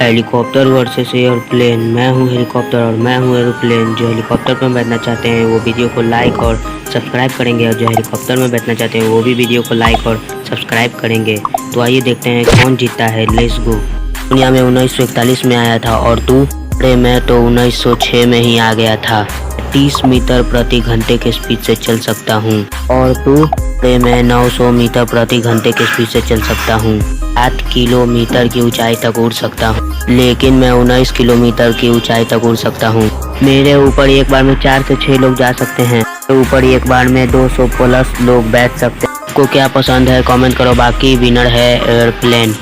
Helicopter versus airplane. मैं हूं helicopter और मैं हूं एरोप्लेन। जो हेलीकॉप्टर में बैठना चाहते हैं वो वीडियो को लाइक और सब्सक्राइब करेंगे, और जो हेलीकॉप्टर में बैठना चाहते हैं वो भी वीडियो को लाइक और सब्सक्राइब करेंगे। तो आइए देखते हैं कौन जीता है। Let's go. दुनिया में 1941 में आया था और तू? अरे मैं तो 1906 में ही आ गया था। 30 मीटर प्रति घंटे के स्पीड से चल सकता हूँ। और तू? अरे मैं 900 मीटर प्रति घंटे के स्पीड से चल सकता हूँ। 7 किलोमीटर की ऊंचाई तक उड़ सकता हूँ, लेकिन मैं 19 किलोमीटर की ऊंचाई तक उड़ सकता हूँ। मेरे ऊपर एक बार में 4 से 6 लोग जा सकते हैं। मेरे ऊपर एक बार में 200 प्लस लोग बैठ सकते हैं। आपको क्या पसंद है कमेंट करो। बाकी विनर है एयरप्लेन।